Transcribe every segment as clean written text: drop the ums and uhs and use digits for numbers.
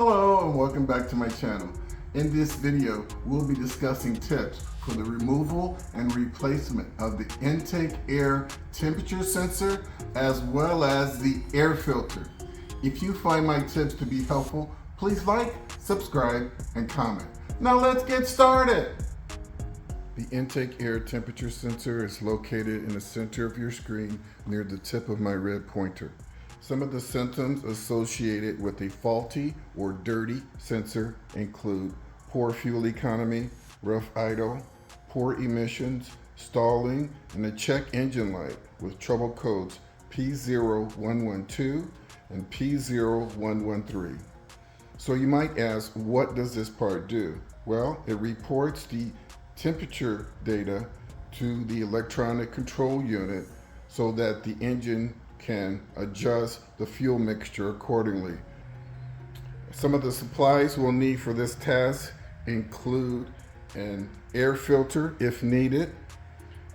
Hello and welcome back to my channel. In this video, we'll be discussing tips for the removal and replacement of the intake air temperature sensor as well as the air filter. If you find my tips to be helpful, please like, subscribe, and comment. Now let's get started. The intake air temperature sensor is located in the center of your screen near the tip of my red pointer. Some of the symptoms associated with a faulty or dirty sensor include poor fuel economy, rough idle, poor emissions, stalling, and a check engine light with trouble codes P0112 and P0113. So you might ask, what does this part do? Well, it reports the temperature data to the electronic control unit so that the engine can adjust the fuel mixture accordingly. Some of the supplies we'll need for this task include an air filter if needed,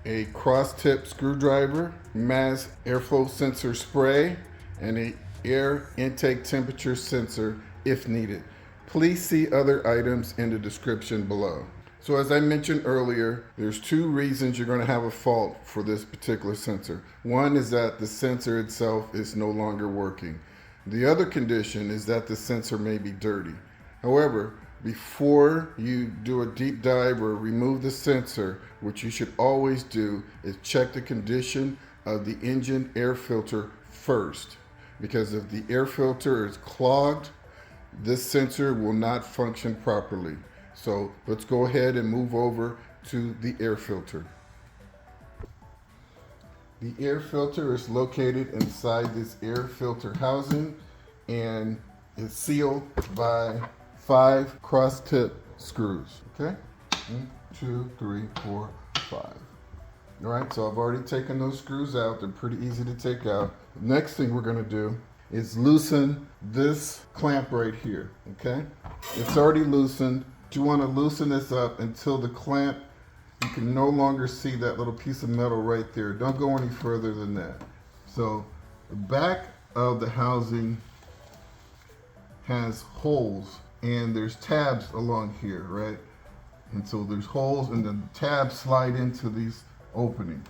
a cross-tip screwdriver, mass airflow sensor spray, and an air intake temperature sensor if needed. Please see other items in the description below. So as I mentioned earlier, there's two reasons you're going to have a fault for this particular sensor. One is that the sensor itself is no longer working. The other condition is that the sensor may be dirty. However, before you do a deep dive or remove the sensor, what you should always do is check the condition of the engine air filter first. Because if the air filter is clogged, this sensor will not function properly. So let's go ahead and move over to the air filter. The air filter is located inside this air filter housing and is sealed by 5 cross-tip screws. Okay? 1, 2, 3, 4, 5. All right, so I've already taken those screws out. They're pretty easy to take out. The next thing we're going to do is loosen this clamp right here. Okay? It's already loosened. You want to loosen this up until the clamp, you can no longer see that little piece of metal right there. Don't go any further than that. So the back of the housing has holes and there's tabs along here, right? And so there's holes and the tabs slide into these openings,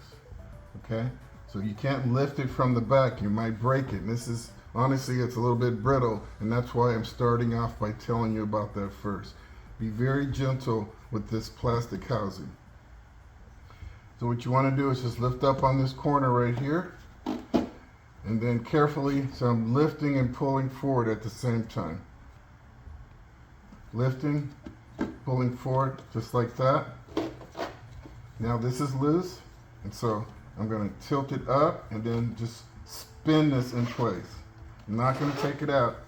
okay? So you can't lift it from the back, you might break it. And this is, honestly, it's a little bit brittle, and that's why I'm starting off by telling you about that first. Be very gentle with this plastic housing. So what you want to do is just lift up on this corner right here, and then carefully, so I'm lifting and pulling forward at the same time. Lifting, pulling forward, just like that. Now this is loose, and so I'm going to tilt it up and then just spin this in place. I'm not going to take it out.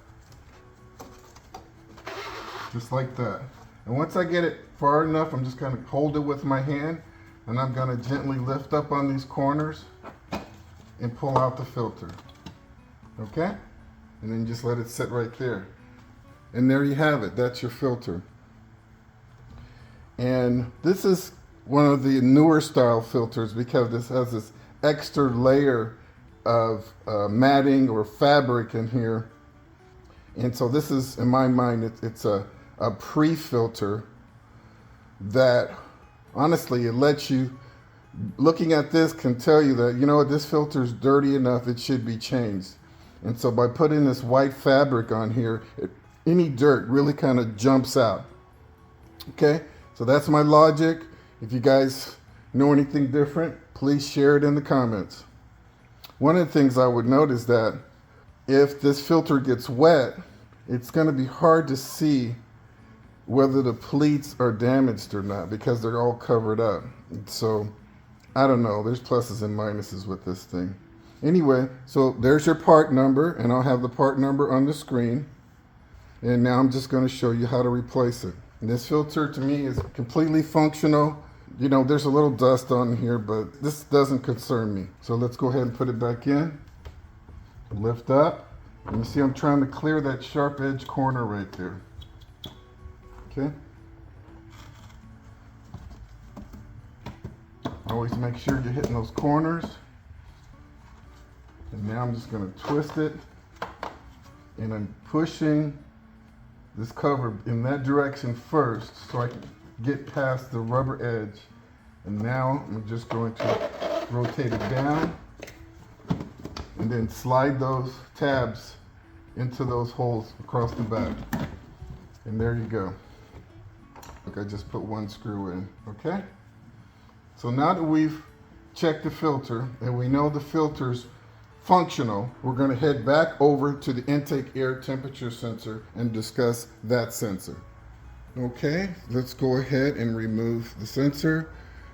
Just like that. And once I get it far enough, I'm just going to hold it with my hand, and I'm going to gently lift up on these corners and pull out the filter. Okay? And then just let it sit right there. And there you have it. That's your filter. And this is one of the newer style filters because this has this extra layer of matting or fabric in here. And so this is, in my mind, it's a pre-filter that, honestly, it lets you, looking at this can tell you that, you know what, this filter is dirty enough, it should be changed. And so by putting this white fabric on here, any dirt really kind of jumps out. Okay, so that's my logic. If you guys know anything different, please share it in the comments. One of the things I would note is that if this filter gets wet, it's going to be hard to see whether the pleats are damaged or not because they're all covered up. So I don't know, there's pluses and minuses with this thing. Anyway, so there's your part number, and I'll have the part number on the screen. And now I'm just going to show you how to replace it. And this filter to me is completely functional. You know, there's a little dust on here, but this doesn't concern me. So let's go ahead and put it back in. Lift up. And you see I'm trying to clear that sharp edge corner right there. Okay. Always make sure you're hitting those corners. And now I'm just going to twist it, and I'm pushing this cover in that direction first so I can get past the rubber edge. And now I'm just going to rotate it down and then slide those tabs into those holes across the back. And there you go. Look, I just put one screw in, okay? So now that we've checked the filter and we know the filter's functional, we're going to head back over to the intake air temperature sensor and discuss that sensor. Okay, let's go ahead and remove the sensor.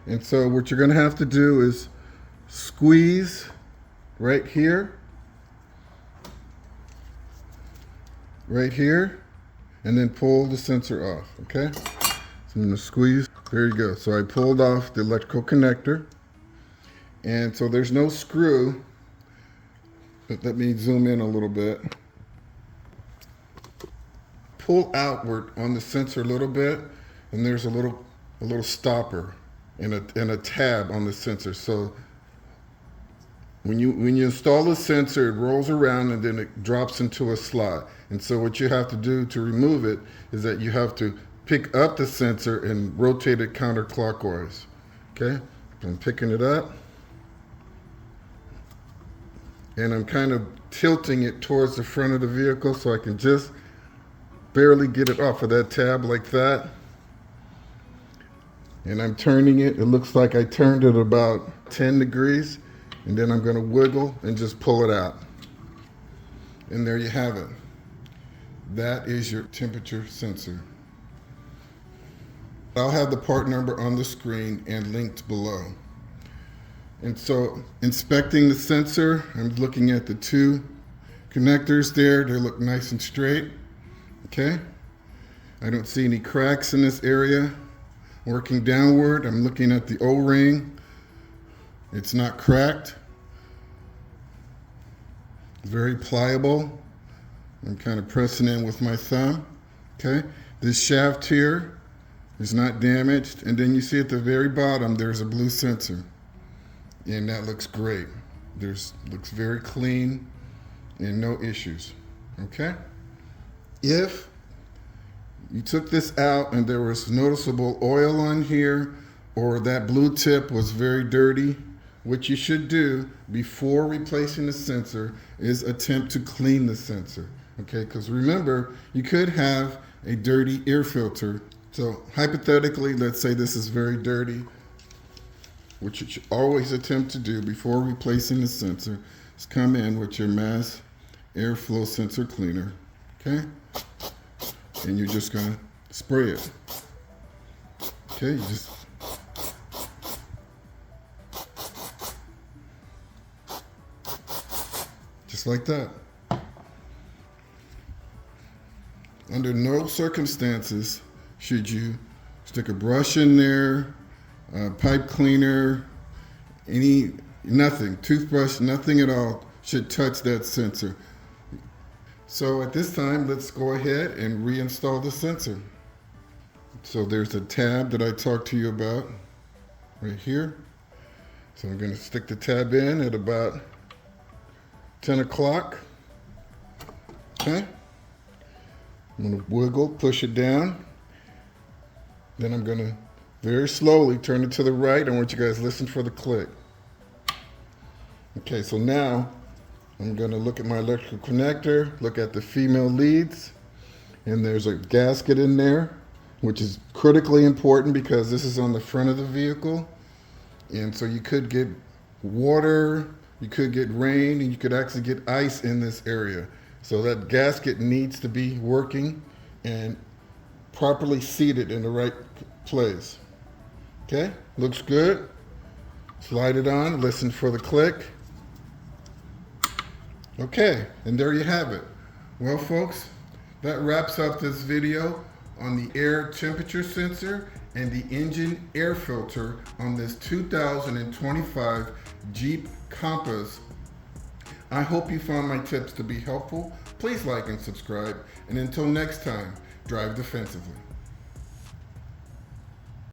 And so what you're going to have to do is squeeze right here, and then pull the sensor off, okay? So I'm going to squeeze. There you go. So I pulled off the electrical connector. And so there's no screw, but let me zoom in a little bit. Pull outward on the sensor a little bit, and there's a little stopper and a tab on the sensor. So when you install the sensor, it rolls around and then it drops into a slot. And so what you have to do to remove it is that you have to pick up the sensor and rotate it counterclockwise. Okay, I'm picking it up. And I'm kind of tilting it towards the front of the vehicle so I can just barely get it off of that tab like that. And I'm turning it. It looks like I turned it about 10 degrees. And then I'm going to wiggle and just pull it out. And there you have it. That is your temperature sensor. I'll have the part number on the screen and linked below. And so inspecting the sensor, I'm looking at the two connectors there. They look nice and straight. Okay. I don't see any cracks in this area. Working downward, I'm looking at the O-ring. It's not cracked. Very pliable. I'm kind of pressing in with my thumb. Okay. This shaft here is not damaged. And then you see at the very bottom, there's a blue sensor. And that looks great. Looks very clean and no issues. Okay. If you took this out and there was noticeable oil on here, or that blue tip was very dirty, what you should do before replacing the sensor is attempt to clean the sensor. Okay, because remember, you could have a dirty air filter. So hypothetically, let's say this is very dirty. What you should always attempt to do before replacing the sensor is come in with your mass airflow sensor cleaner. Okay? And you're just going to spray it. Okay, you just like that. Under no circumstances should you stick a brush in there, pipe cleaner, nothing, toothbrush, nothing at all should touch that sensor. So at this time, let's go ahead and reinstall the sensor. So there's a tab that I talked to you about right here. So I'm going to stick the tab in at about 10 o'clock. Okay. I'm going to wiggle, push it down. Then I'm going to very slowly turn it to the right. I want you guys to listen for the click. Okay, so now I'm going to look at my electrical connector, look at the female leads, and there's a gasket in there, which is critically important because this is on the front of the vehicle. And so you could get water, you could get rain, and you could actually get ice in this area. So that gasket needs to be working and properly seated in the right place. Okay, looks good. Slide it on, listen for the click. Okay, and there you have it. Well, folks, that wraps up this video on the air temperature sensor and the engine air filter on this 2025 Jeep Compass. I hope you found my tips to be helpful. Please like and subscribe, and until next time, drive defensively.